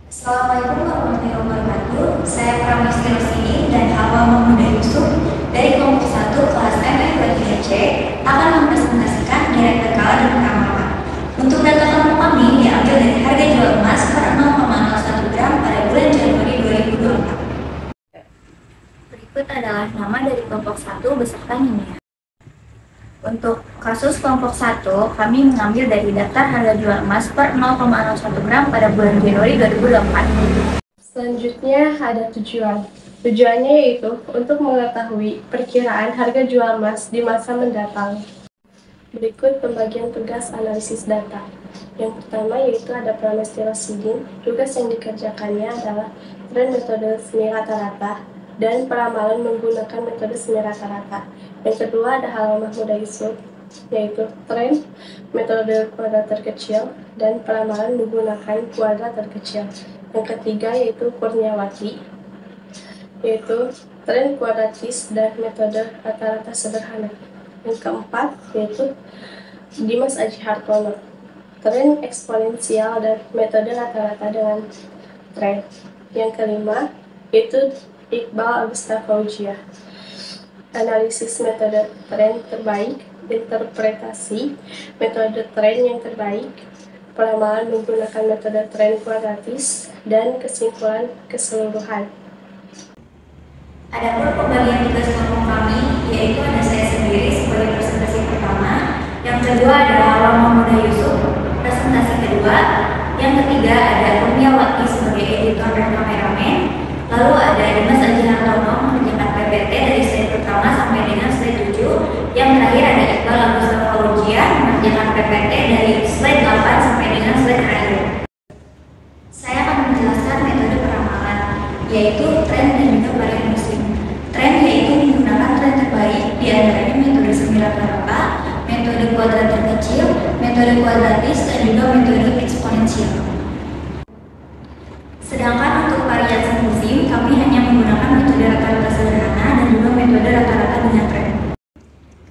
Assalamualaikum warahmatullahi wabarakatuh. Saya Pramesti Rosini dan Hawa Mahmuda Yusuf dari kelompok 1 kelas MF23C akan mempresentasikan nilai berkala dan penerapan. Untuk data kelompok kami diambil dari harga jual emas per 0,01 gram pada bulan Januari 2024. Berikut adalah nama dari kelompok 1 beserta NIM-nya. Untuk kasus kelompok 1, kami mengambil dari daftar harga jual emas per 0,01 gram pada bulan Januari 2024. Selanjutnya ada tujuan. Tujuannya yaitu untuk mengetahui perkiraan harga jual emas di masa mendatang. Berikut pembagian tugas analisis data. Yang pertama yaitu ada Pramesti Rosidin. Tugas yang dikerjakannya adalah tren metode semi rata-rata dan peramalan menggunakan metode semi rata-rata. Yang kedua ada Hawa Mahmuda Yusuf, yaitu tren metode kuadrat terkecil dan peramalan menggunakan kuadrat terkecil. Yang ketiga yaitu Kurniawati, yaitu tren kuadratis dan metode rata-rata sederhana. Yang keempat yaitu Dimas Aji Hartono, tren eksponensial dan metode rata-rata dengan tren. Yang kelima yaitu Iqbal Agusta Fauzia, analisis metode tren terbaik, interpretasi metode tren yang terbaik, peramalan menggunakan metode tren kuadratis, dan kesimpulan keseluruhan. Adapun pembagian tugas kelompok kami, yaitu ada saya sendiri sebagai presentasi pertama, yang kedua adalah Hawa Mahmuda Yusuf, presentasi kedua, yang ketiga ada Kurniawati sebagai editor dan kameramen, lalu ada Dimas Aji Hartono mengerjakan PPT dari slide pertama sampai dengan slide 7, yang terakhir ada Iqbal Agusta Fauzia mengerjakan PPT dari slide 8 sampai dengan slide terakhir. Saya akan menjelaskan metode peramalan, yaitu tren dan juga varian musim. Tren yaitu menggunakan tren terbaik, diantaranya metode semi rata-rata, metode kuadrat terkecil, metode kuadratis, dan juga metode eksponensial. Sedangkan untuk variasi musim, kami hanya menggunakan metode rata-rata sederhana dan juga metode rata-rata dengan tren.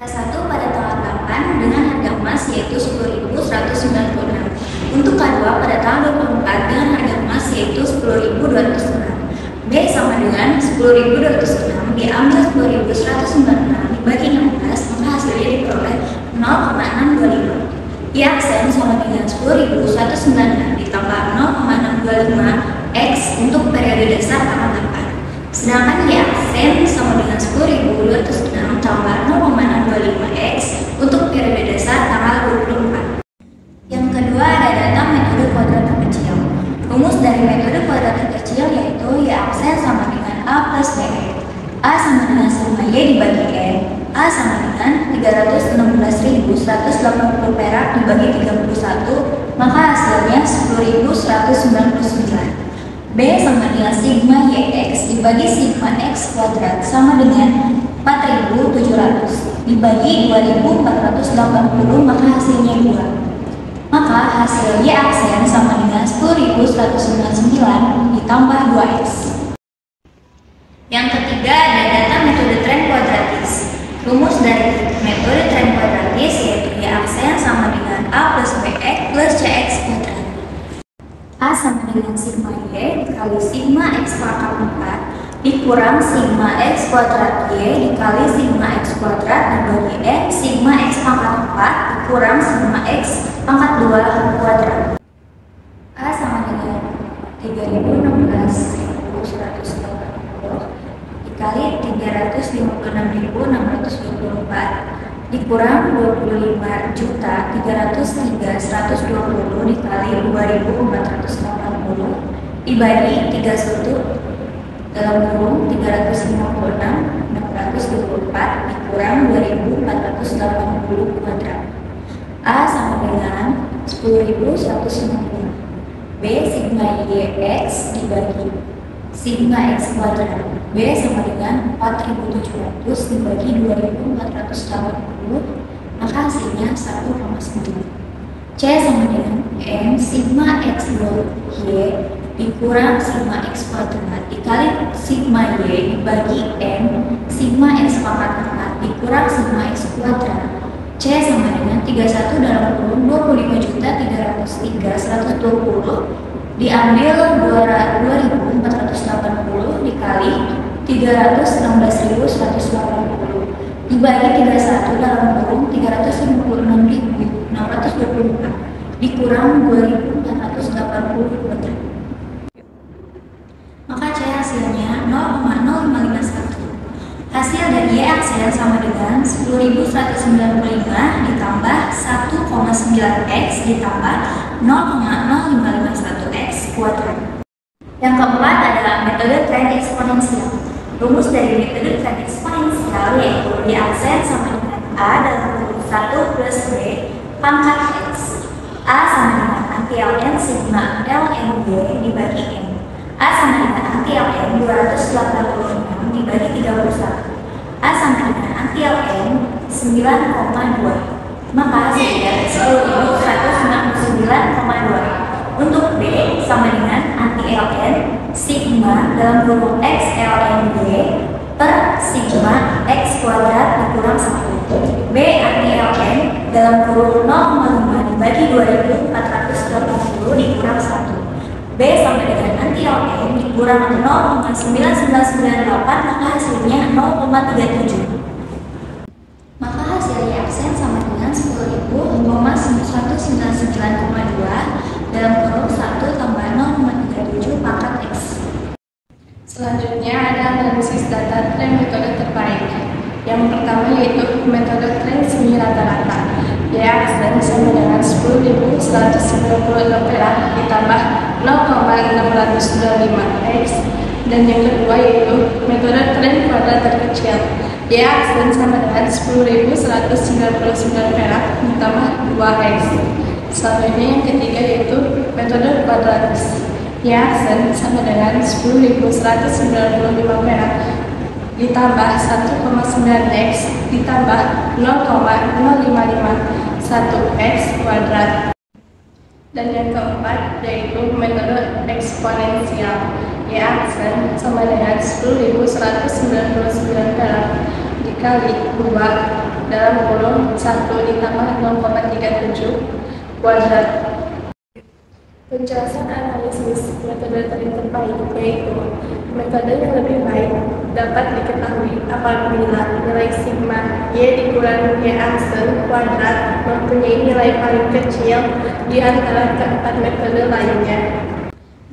K1 pada tanggal 8 dengan harga emas yaitu 10.196. Untuk K2 pada tanggal 24 dengan harga emas yaitu 10.206. B sama dengan 10.206 diambil 10.196 dibagi 16, maka hasilnya diperoleh 0,625. I aksen sama dengan 10.196 ditambah 0,625 X untuk periode dasar tanggal 8. Sedangkan Y aksen sama dengan 10.206 tambah 0,625 X untuk periode dasar tanggal 24. Yang kedua ada data metode kuadrat terkecil. Rumus dari metode kuadrat terkecil yaitu Y aksen sama dengan A plus B. A sama dengan sigma Y dibagi N. A sama dengan 316.180 perak dibagi 31, maka hasilnya 10.199. B sama dengan sigma YX dibagi sigma X kuadrat sama dengan 4.700 dibagi 2.480, maka hasilnya 2. Maka hasil Y aksen sama dengan 10.199 ditambah 2X. Yang ketiga ada data metode tren kuadratis. Rumus dari metode tren kuadratis yaitu Y aksen sama dengan A plus BX plus CX kuadrat. A sama dengan sigma Y dikali sigma X pangkat 4 dikurang sigma X kuadrat Y dikali sigma X kuadrat dibagi N sigma X pangkat 4 dikurang sigma X pangkat 2 kuadrat. A sama dengan 3.016.180 dikali 356.624 dikurang 25.303.120 dikali 2.480 dibagi 31 dalam kurung 356.624 dikurang 2.480 kuadrat. A sama dengan 10.190. B sigma YX dibagi sigma X kuadrat. B sama dengan 4.700 dibagi 2.480, maka hasilnya 1,9. C sama dengan M sigma X Y dikurang sigma X kuadrat dikali sigma Y dibagi N sigma X pangkat 4 dikurang sigma X kuadrat. C sama dengan 31 dalam kurung 25.303.120 Diambil 2.480 dikali 316.180 dibagi 31 dalam kurung 356.624 dikurang 2.480 maka C hasilnya 0,0551. Hasil dari Y aksen sama dengan 10.195 ditambah 1,9x ditambah 0,0551x kuadrat. Yang keempat adalah metode tren eksponensial. Rumus dari metode tren eksponensial yaitu Y aksen sama dengan A dalam kurung 1 plus B pangkat X. A sama dengan anti ln sigma ln B dibagi N. A sama dengan anti ln 286 dibagi 31. A sama dengan anti ln 9,2. Maka hasilnya 10.199,2. Untuk B sama dengan anti ln sigma dalam kurung x ln B per sigma x kuadrat dikurang 1. B anti ln dalam kurung 0,5 dibagi 2.480 dikurang 1. B sama dengan anti ln dikurang 0,9998 maka hasilnya 0,37. Maka hasil Y aksen sama dengan 10.199,2 dalam kurung 1 tambah 0,37 pangkat X. Selanjutnya ada analisis data tren metode terbaik. Yang pertama yaitu metode tren semi rata-rata. Y aksen sama dengan 10.196 perak ditambah 0,625x. Dan yang kedua yaitu metode tren kuadrat terkecil. Y aksen sama dengan 10.199 perak ditambah 2x. Selanjutnya yang ketiga yaitu metode kuadratis. Y aksen sama dengan 10.195 perak ditambah 1,9x ditambah 0,0551x kuadrat. Dan yang keempat yaitu metode eksponensial. Y aksen sama dengan 10.199 perak dikali 2 dalam kurung 1 ditambah 0,37 kuadrat. Penjelasan analisis metode tren terbaik yaitu metode yang lebih baik dapat diketahui apabila nilai sigma Y dikurang Y aksen kuadrat mempunyai nilai paling kecil di antara keempat metode lainnya.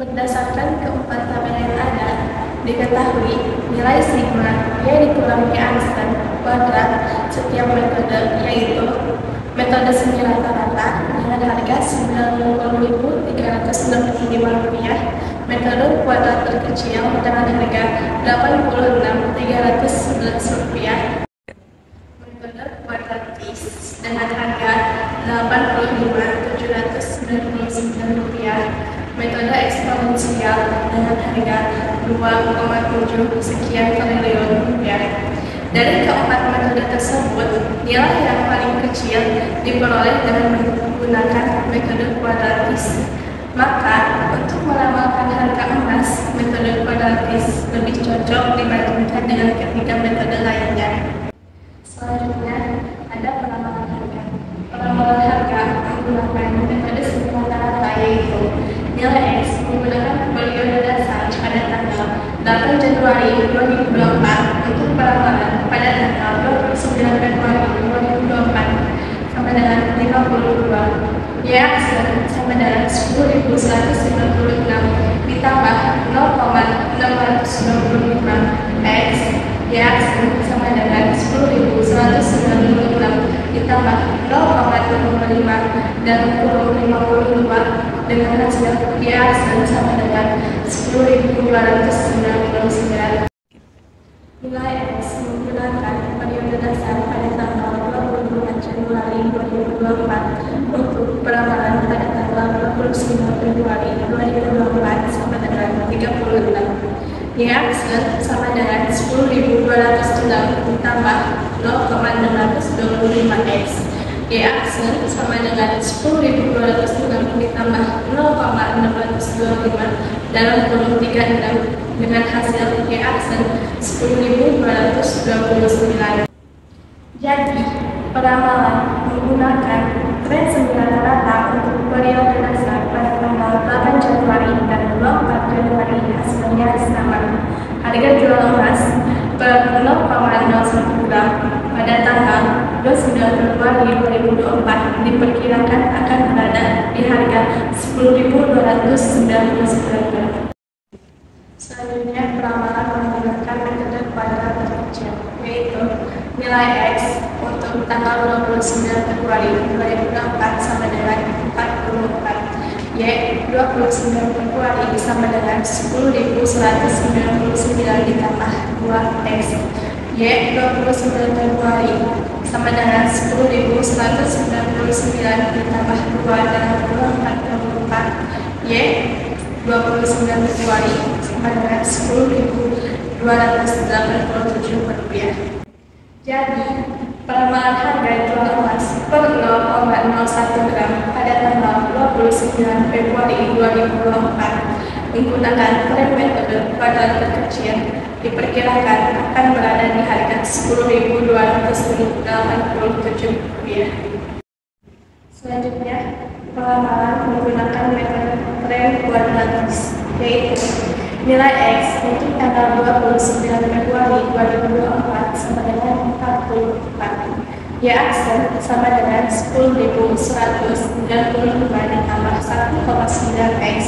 Berdasarkan keempat tabel yang ada, diketahui nilai sigma Y dikurang Y aksen kuadrat setiap metode yaitu metode semi rata-rata dengan harga Rp90.365, metode kuadrat terkecil dengan harga Rp86.311, metode kuadratis dengan harga Rp85.799, metode eksponensial dengan harga 2,7 sekian triliun rupiah. Dari keempat metode tersebut, nilai yang paling kecil diperoleh dengan menggunakan metode kuadratis. Maka, untuk meramalkan harga emas, metode kuadratis lebih cocok dibandingkan dengan ketiga metode lainnya. Selanjutnya, ada peramalan harga. Peramalan harga menggunakan metode semi rata-rata yaitu nilai X menggunakan periode dasar pada tanggal 8 Januari 2024 untuk peramalan pada tanggal 29 Februari 2024 sama dengan 52. Y aksen sama dengan 10.196 ditambah 0,625 x. Y aksen sama dengan 10.196 ditambah 0,25 dan kurung 52 dengan hasil Y aksen sama dengan 10.299. Nilai X menggunakan periode dasar pada tanggal 25 Januari 2024 untuk peramalan pada tanggal 29 Februari 2024 sama dengan 36. Y aksen sama dengan 10.206 ditambah 0,625x. Y aksen sama dengan 10.206 ditambah 0,625 dalam kurung 36 dengan hasil Y aksen 10.229. Jadi, peramalan menggunakan tren semi rata-rata untuk periode dasar pada tanggal 8 Januari dan 24 Januari hasilnya sama. Harga jual emas per 0,01 gram pada tanggal 29 Februari 2024 diperkirakan akan berada di harga 10.299 gram. Selanjutnya, peramalan menggunakan metode kuadrat terkecil, yaitu nilai X untuk tanggal 29 Februari 2024 sama dengan 44, Y 29 Februari sama dengan 10.199 ditambah 2X, Y 29 Februari sama dengan 10.199 ditambah 2 dalam kurung 44, Y 29 Februari sama dengan 10.287 rupiah. Jadi, peramalan harga jual emas per 0,01 gram pada tanggal 29 Februari 2024 menggunakan tren metode kuadrat terkecil diperkirakan akan berada di harga 10.287 rupiah. Selanjutnya, peramalan menggunakan metode tren kuadratis, yaitu nilai X untuk tanggal 29 Februari 2024 sama dengan 44, Y aksen sama dengan 10.195 ditambah 1,9X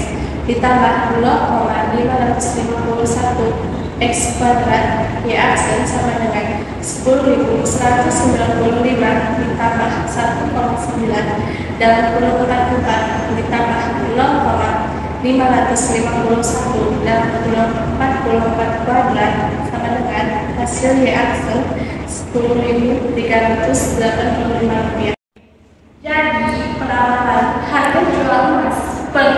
ditambah 0,551 X kuadrat, Y aksen sama dengan 10.195 ditambah 1,9 dalam kurung 44 ditambah 0,551 dalam kurung 44 kuadrat sama dengan hasil Y aksen 10.385 rupiah. Jadi, peramalan harga jual emas per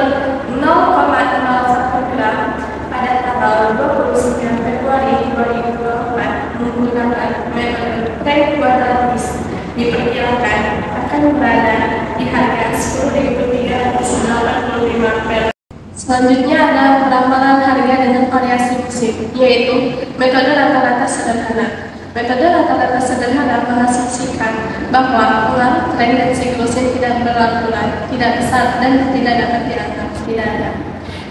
0,01 gram pada tanggal 29 Februari 2024 menggunakan metode tren kuadratis diperkirakan akan berada di harga 10.385 per. Selanjutnya adalah peramalan harga dengan variasi musim, yaitu metode rata-rata sederhana. Metode rata-rata sederhana mengasumsikan bahwa pengaruh tren dan siklus yang tidak berlakuan, tidak besar, dan tidak dapat dianggap tidak ada.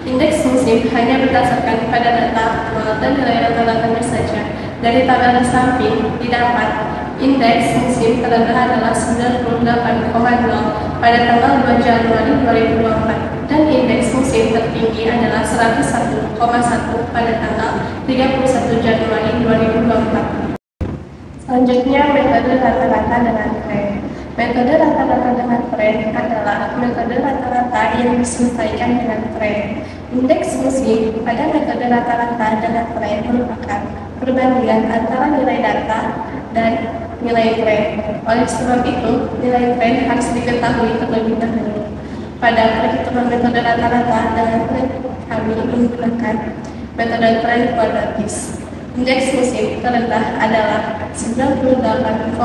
Indeks musim hanya berdasarkan pada data aktual dan nilai rata-ratanya saja. Dari tabel di samping didapat indeks musim terendah adalah 98,0 pada tanggal 2 Januari 2024 dan indeks musim tertinggi adalah 101,1 pada tanggal 31 Januari 2024. Selanjutnya, metode rata-rata dengan tren. Metode rata-rata dengan tren adalah metode rata-rata yang disesuaikan dengan tren. Indeks musim pada metode rata-rata dengan tren merupakan perbandingan antara nilai data dan nilai tren. Oleh sebab itu, nilai tren harus diketahui terlebih dahulu. Pada perhitungan metode rata-rata dengan tren, kami menggunakan metode tren kuadratis. Indeks musim terendah adalah 98,24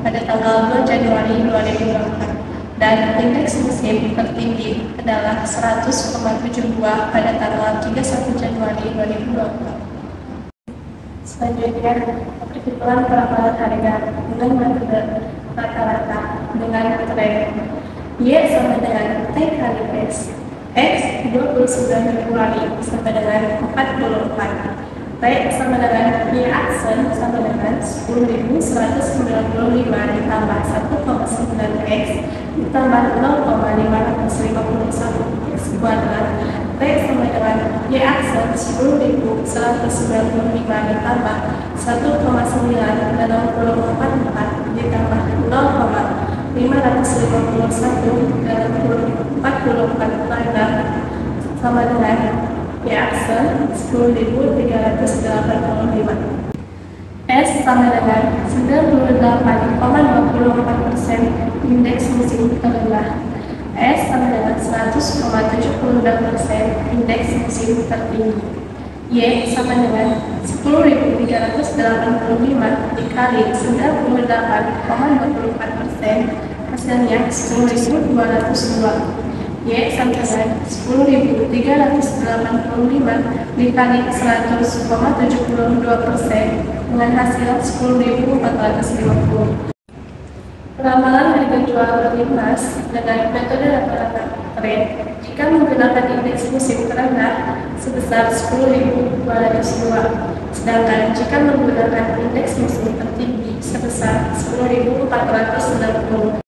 pada tanggal 2 Januari 2024 dan indeks musim tertinggi adalah 100,72 pada tanggal 31 Januari 2024. Selanjutnya, perhitungan peramalan harga dengan metode rata-rata dengan tren. Y sama dengan T kali X. X 29 Februari sama dengan 44. T sama dengan Y aksen sama dengan 10.195 ditambah 1,9X ditambah 0,551 X kuadrat. T sama dengan Y aksen 10.195 ditambah 1,9 dalam kurung 44 ditambah 0,551 dalam kurung 44 kuadrat sama dengan Y aksen 10.385. S sama dengan 98,24% indeks musim terendah. S sama dengan 100,72% indeks musim tertinggi. Y sama dengan 10.385 dikali 98,24%, hasilnya 10.202. Y sama dengan 10.385 dikali 100,72% dengan hasil 10.450. Ramalan harga jual berlintas dengan metode rata-rata tren jika menggunakan indeks musim terendah sebesar 10.202, sedangkan jika menggunakan indeks musim tertinggi sebesar 10.490.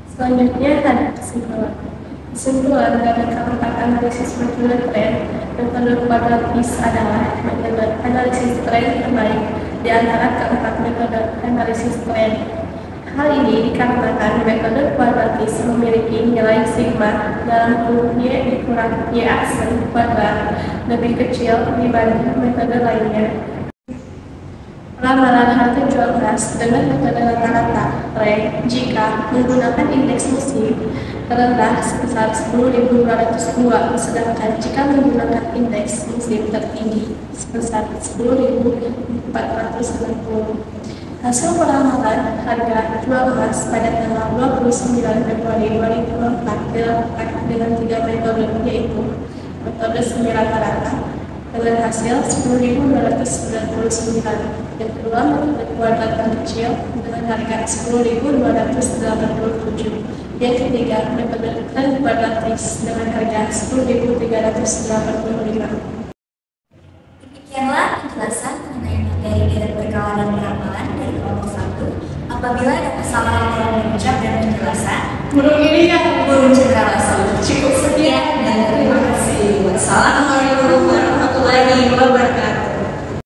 Selanjutnya ada kesimpulan. Kesimpulan dari keempat analisis metode tren, metode kuadratis adalah metode analisis tren terbaik di antara keempat metode analisis tren. Hal ini dikarenakan metode kuadratis memiliki nilai sigma dalam kurung Y dikurang Y aksen kuadrat lebih kecil dibanding metode lainnya. Ramalan harga jual emas dengan metode rata-rata tren jika menggunakan indeks musim terendah sebesar 10.202, sedangkan jika menggunakan indeks musim tertinggi sebesar 10.490. Hasil peramalan harga jual emas pada tanggal 29 Februari 2024 dilakukan dengan 3 metode, yaitu metode semi rata-rata dengan hasil 10.299, yang kedua metode kuadrat kecil dengan harga 10.287, yang ketiga metode tren kuadratis dengan harga 10.385. Demikianlah penjelasan mengenai materi garis perkawalan dan ramalan dari kelompok 1. Apabila ada kesalahan dalam mengucap dan penjelasan, guru ini yang